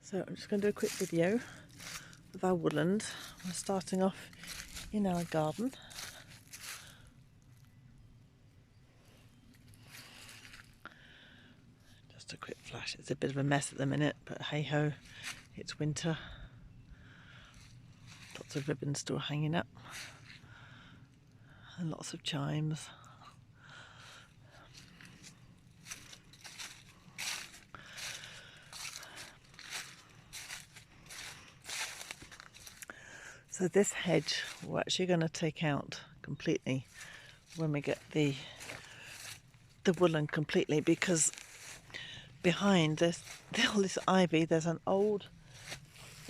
So I'm just going to do a quick video of our woodland. We're starting off in our garden. Just a quick flash. It's a bit of a mess at the minute, but hey ho, it's winter. Lots of ribbons still hanging up and lots of chimes. So this hedge we're actually going to take out completely when we get the woodland completely, because behind this all this ivy there's an old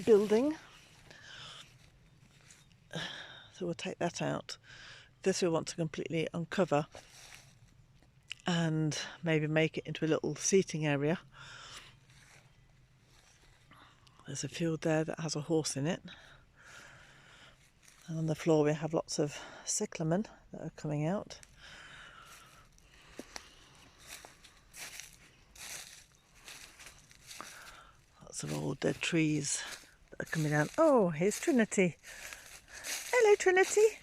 building, so we'll take that out. This we want to completely uncover and maybe make it into a little seating area. There's a field there that has a horse in it. And on the floor we have lots of cyclamen that are coming out. Lots of old dead trees that are coming down. Oh, here's Trinity. Hello, Trinity.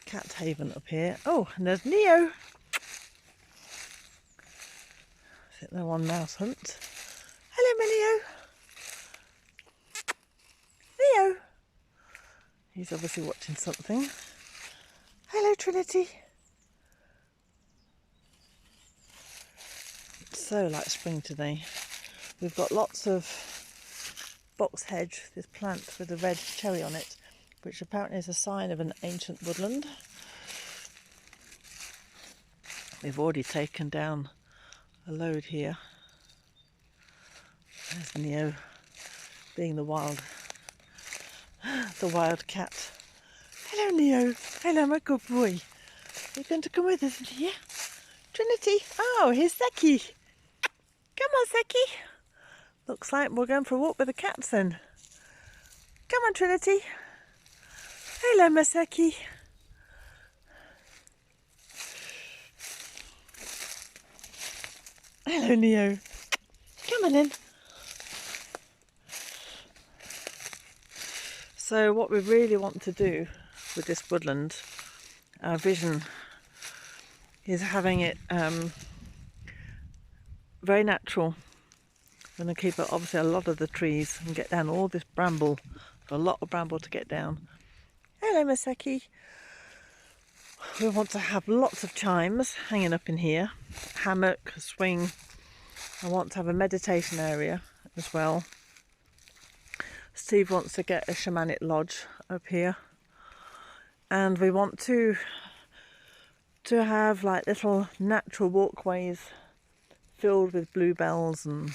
Cat haven up here. Oh, and there's Neo. I think they're on mouse hunt. Hello, Neo. Neo. He's obviously watching something. Hello, Trinity. It's so like spring today. We've got lots of box hedge, this plant with a red cherry on it, which apparently is a sign of an ancient woodland. We've already taken down a load here. There's Neo being the wild cat. Hello, Neo. Hello, my good boy. You're going to come with us here? Trinity. Oh, here's Seki. Come on, Seki. Looks like we're going for a walk with the cats then. Come on, Trinity. Hello, my Seki. Hello, Neo. Come on in. So what we really want to do with this woodland, our vision is having it very natural. I'm going to keep it obviously a lot of the trees and get down all this bramble. A lot of bramble to get down. Hello, Maseki. We want to have lots of chimes hanging up in here. Hammock, swing. I want to have a meditation area as well. Steve wants to get a shamanic lodge up here. And we want to have like little natural walkways filled with bluebells and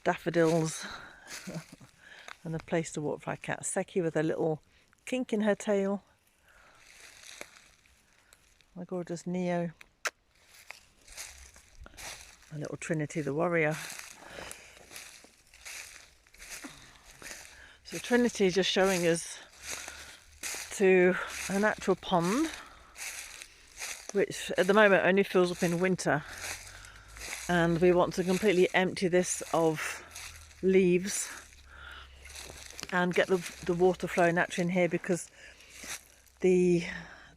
daffodils and a place to walk for our cat. Seki with a little kink in her tail. My gorgeous Neo. My little Trinity the warrior. So Trinity is just showing us to a natural pond, which at the moment only fills up in winter, and we want to completely empty this of leaves and get the water flowing naturally in here, because the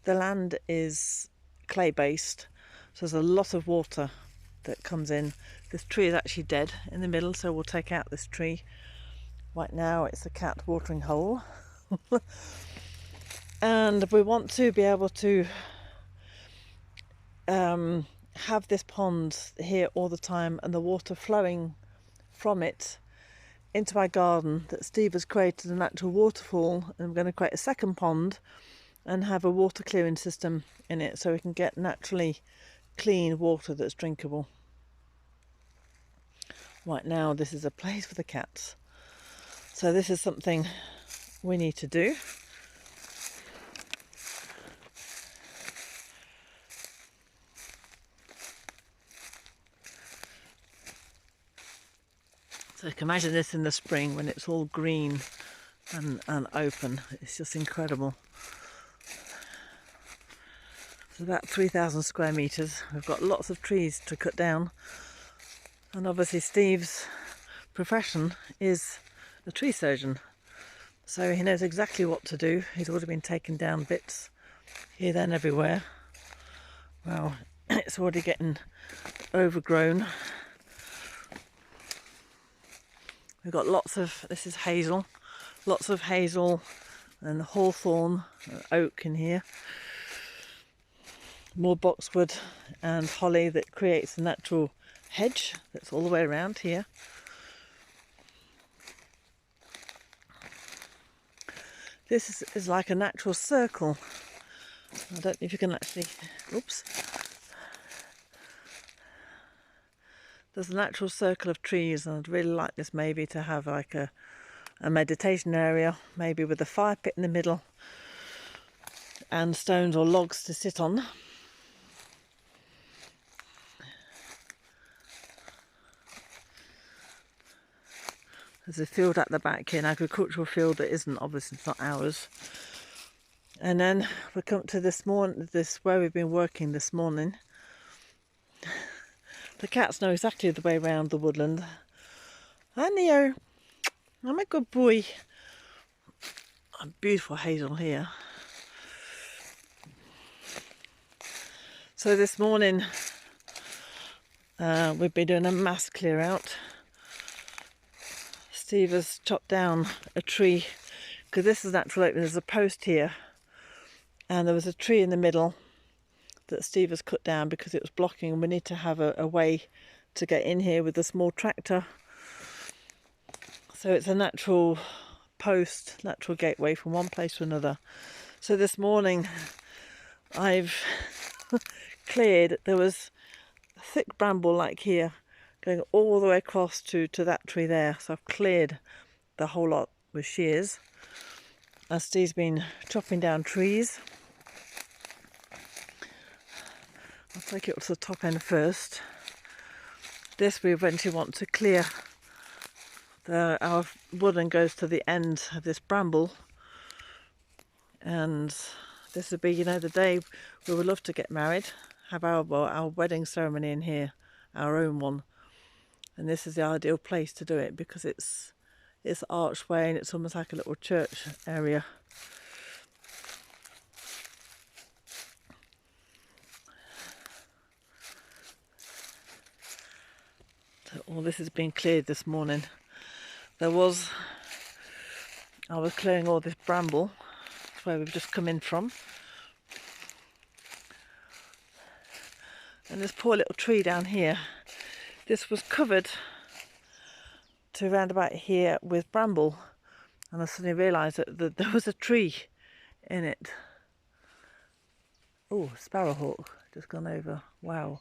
land is clay based, so there's a lot of water that comes in. This tree is actually dead in the middle, so we'll take out this tree. Right now it's a cat watering hole. And we want to be able to have this pond here all the time and the water flowing from it into our garden that Steve has created a natural waterfall, and we're going to create a second pond and have a water clearing system in it so we can get naturally clean water that's drinkable. Right now this is a place for the cats, so this is something we need to do. So you can imagine this in the spring when it's all green and open. It's just incredible. about 3,000 square metres. We've got lots of trees to cut down, and obviously Steve's profession is a tree surgeon, so he knows exactly what to do. He's already been taking down bits here, there and everywhere. Well, it's already getting overgrown. We've got lots of, this is hazel, lots of hazel and hawthorn and oak in here. More boxwood and holly that creates a natural hedge that's all the way around here. This is like a natural circle. I don't know if you can actually, oops. There's a natural circle of trees, and I'd really like this maybe to have like a meditation area, maybe with a fire pit in the middle and stones or logs to sit on. There's a field at the back here, an agricultural field that isn't, obviously it's not ours. And then we come to this where we've been working this morning. The cats know exactly the way around the woodland. Hi Neo, I'm a good boy. A beautiful hazel here. So this morning we've been doing a mass clear out. Steve has chopped down a tree, because this is natural opening. There's a post here, and there was a tree in the middle that Steve has cut down because it was blocking, and we need to have a way to get in here with a small tractor. So it's a natural post, natural gateway from one place to another. So this morning I've cleared, there was a thick bramble like here going all the way across to that tree there. So I've cleared the whole lot with shears. And Steve's been chopping down trees. I'll take it up to the top end first. This we eventually want to clear. Our woodland goes to the end of this bramble. And this would be, you know, the day we would love to get married, have our wedding ceremony in here, our own one. And this is the ideal place to do it because it's archway and it's almost like a little church area. So all this has been cleared this morning. I was clearing all this bramble. That's where we've just come in from. And this poor little tree down here, this was covered to around about here with bramble, and I suddenly realised that there was a tree in it. Oh, sparrowhawk just gone over. Wow.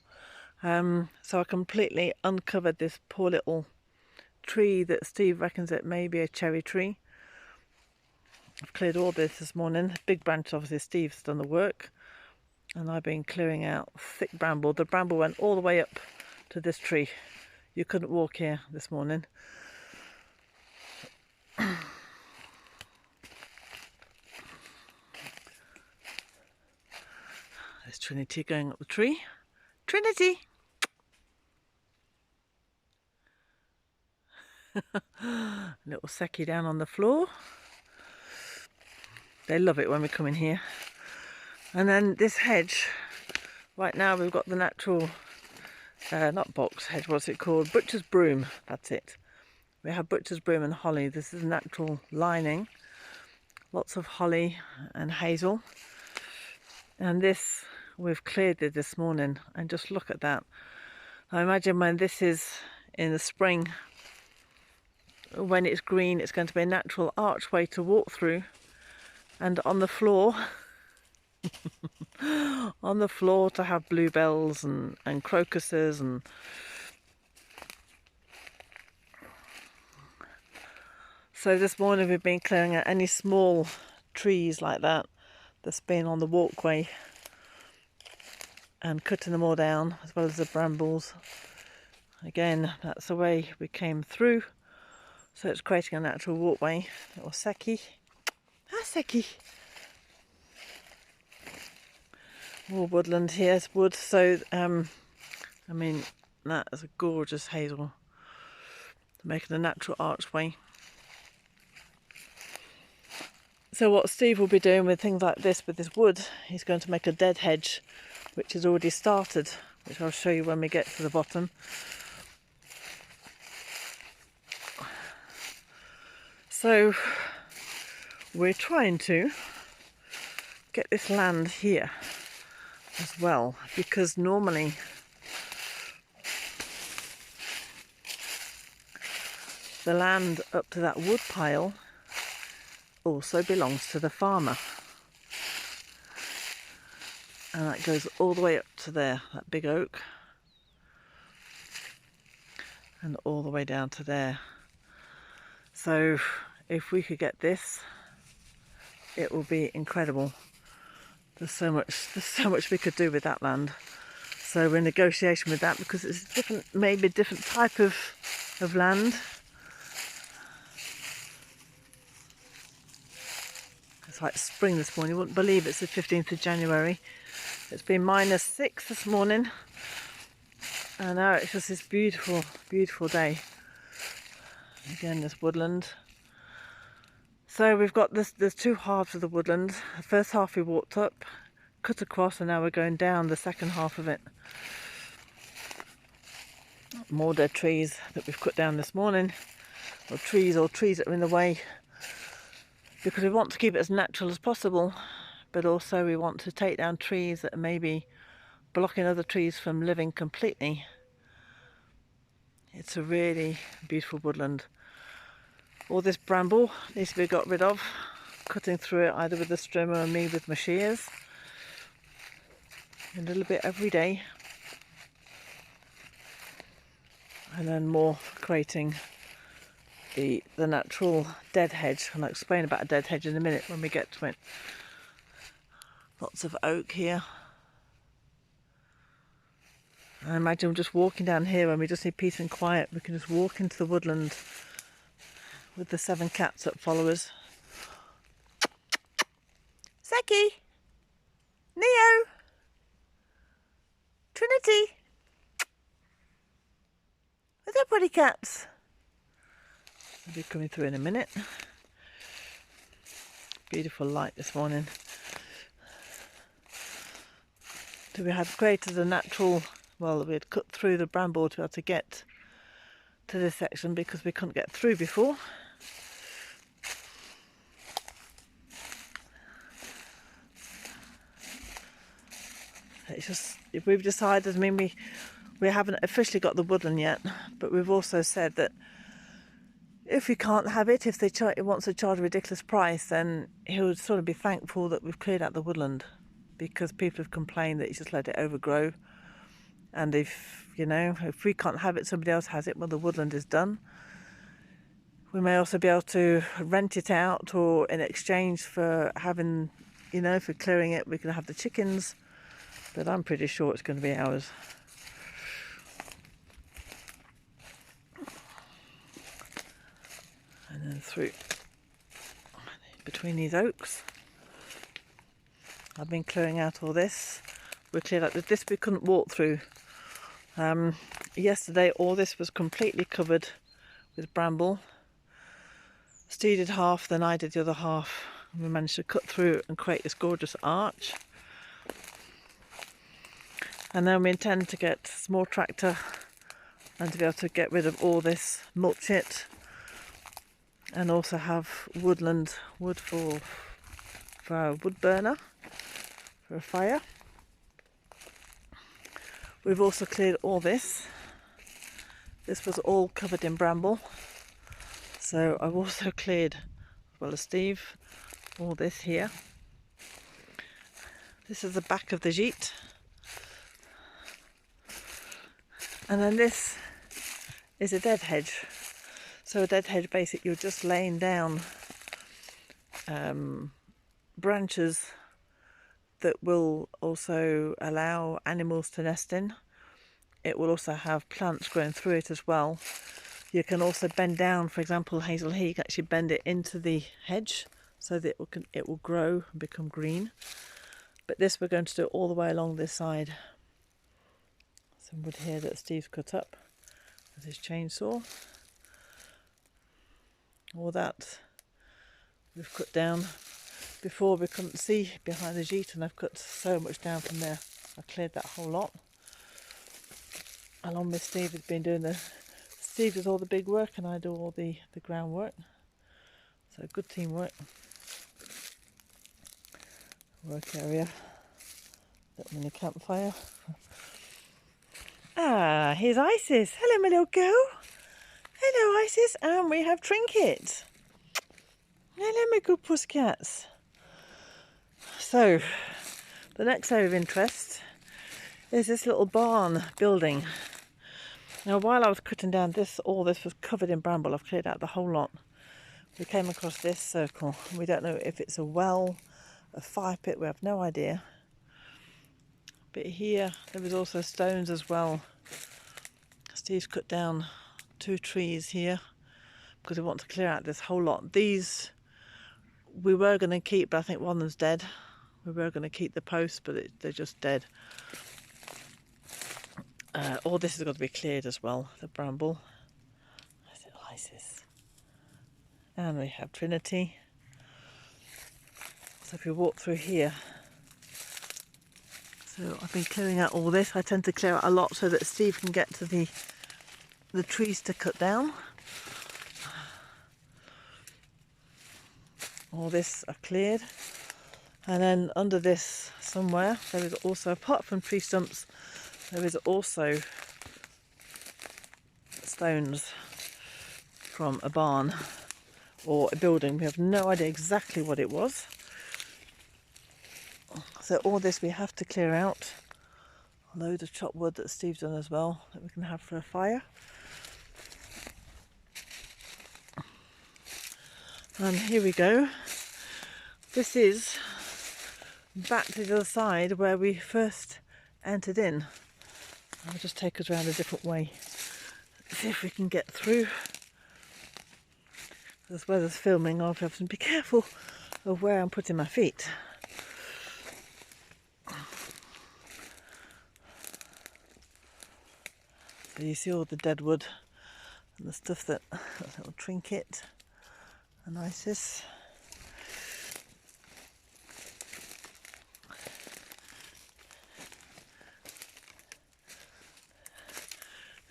So I completely uncovered this poor little tree that Steve reckons it may be a cherry tree. I've cleared all this morning. Big branch, obviously Steve's done the work, and I've been clearing out thick bramble. The bramble went all the way up to this tree. You couldn't walk here this morning. There's Trinity going up the tree. Trinity! Little Seki down on the floor. They love it when we come in here. And then this hedge, right now we've got the natural, not box hedge, what's it called? Butcher's broom, that's it. We have butcher's broom and holly. This is natural lining. Lots of holly and hazel. And this, we've cleared it this morning, and just look at that. I imagine when this is in the spring, when it's green, it's going to be a natural archway to walk through. And on the floor, on the floor to have bluebells and crocuses and so this morning we've been clearing out any small trees like that that's been on the walkway and cutting them all down, as well as the brambles. Again, that's the way we came through, so it's creating a natural walkway. Little Seki. Hi Seki. More woodland here, it's wood. So, I mean, that is a gorgeous hazel, making a natural archway. So what Steve will be doing with things like this, with this wood, he's going to make a dead hedge, which has already started, which I'll show you when we get to the bottom. So we're trying to get this land here as well, because normally the land up to that wood pile also belongs to the farmer, and that goes all the way up to there, that big oak, and all the way down to there. So if we could get this, it will be incredible. There's so much we could do with that land. So we're in negotiation with that, because it's different, maybe a different type of land. It's like spring this morning. You wouldn't believe it's the 15th of January. It's been -6 this morning, and now it's just this beautiful, beautiful day. Again, this woodland. So we've got this, there's two halves of the woodland. The first half we walked up, cut across, and now we're going down the second half of it. More dead trees that we've cut down this morning, or trees that are in the way, because we want to keep it as natural as possible, but also we want to take down trees that are maybe blocking other trees from living completely. It's a really beautiful woodland. All this bramble needs to be got rid of, cutting through it either with the strimmer or me with my shears. A little bit every day. And then more creating the natural dead hedge. And I'll explain about a dead hedge in a minute when we get to it. Lots of oak here. I imagine just walking down here when we just need peace and quiet. We can just walk into the woodland with the 7 cats that follow us. Seki! Neo! Trinity! Where's our pretty cats? They'll be coming through in a minute. Beautiful light this morning. So we had created a natural, well, we had cut through the bramble to be able to get to this section, because we couldn't get through before. It's just, we've decided, I mean, we haven't officially got the woodland yet, but we've also said that if we can't have it, if he wants to charge a ridiculous price, then he would sort of be thankful that we've cleared out the woodland, because people have complained that he's just let it overgrow. And if, you know, if we can't have it, somebody else has it, well, the woodland is done. We may also be able to rent it out, or in exchange for having, you know, for clearing it, we can have the chickens. But I'm pretty sure it's going to be ours. And then through between these oaks, I've been clearing out all this. We cleared out this we couldn't walk through. Yesterday all this was completely covered with bramble. Steve did half, then I did the other half. We managed to cut through and create this gorgeous arch. And then we intend to get a small tractor and to be able to get rid of all this, mulch it, and also have wood for a wood burner, for a fire. We've also cleared all this. This was all covered in bramble. So I've also cleared, as well as Steve, all this here. This is the back of the gîte. And then this is a dead hedge. So a dead hedge, basically, you're just laying down branches that will also allow animals to nest in. It will also have plants growing through it as well. You can also bend down, for example, hazel here, you can actually bend it into the hedge so that it will grow and become green. But this we're going to do all the way along this side. Some wood here that Steve's cut up with his chainsaw. All that we've cut down. Before we couldn't see behind the jeet, and I've cut so much down from there. I cleared that whole lot. Along with Steve has been doing Steve does all the big work and I do all the groundwork. So good teamwork. Work area. Little mini campfire. Ah, here's Isis. Hello, my little girl. Hello, Isis. And we have Trinket. Hello, my good pussycats. So, the next area of interest is this little barn building. Now, while I was cutting down all this was covered in bramble. I've cleared out the whole lot. We came across this circle. We don't know if it's a well, a fire pit. We have no idea. But here, there was also stones as well. Steve's cut down 2 trees here because we want to clear out this whole lot. These we were going to keep, but I think one of them's dead. We were going to keep the posts, but they're just dead. All this has got to be cleared as well, the bramble. There's little Isis. And we have Trinity. So if we walk through here, so I've been clearing out all this. I tend to clear out a lot so that Steve can get to the trees to cut down. All this I've cleared. And then under this somewhere, there is also, apart from tree stumps, there is also stones from a barn or a building. We have no idea exactly what it was. So all this we have to clear out. Loads of chopped wood that Steve's done as well that we can have for a fire. And here we go. This is back to the other side where we first entered in. I'll just take us around a different way. See if we can get through. As well as filming, I'll have to be careful of where I'm putting my feet. So you see all the dead wood and the stuff that little Trinket and Isis.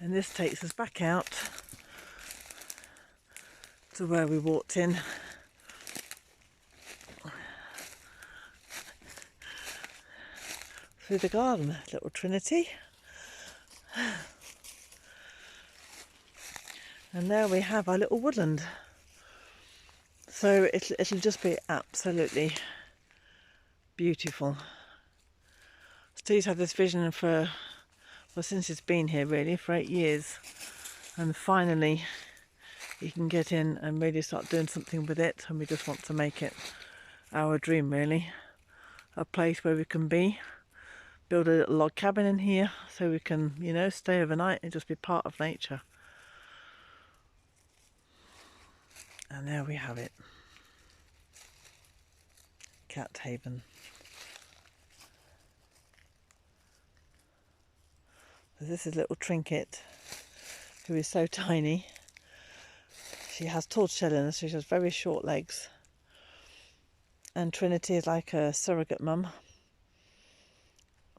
And this takes us back out to where we walked in. Through the garden, little Trinity. And there we have our little woodland. So it'll just be absolutely beautiful. Steve's had this vision since he's been here really, for 8 years. And finally he can get in and really start doing something with it, and we just want to make it our dream really. A place where we can build a little log cabin in here so we can, stay overnight and just be part of nature. And there we have it. Cat Haven. So this is little Trinket, who is so tiny. She has tortoiseshell in her, so she has very short legs. And Trinity is like a surrogate mum.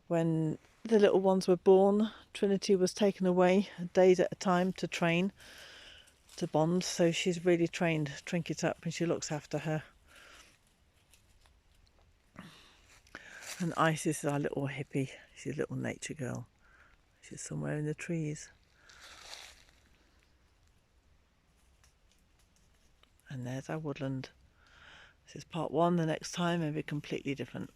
When the little ones were born, Trinity was taken away days at a time to train, to bond. So she's really trained Trinket up and she looks after her. And Isis is our little hippie. She's a little nature girl. She's somewhere in the trees. And there's our woodland. This is part 1. The next time it'll be completely different.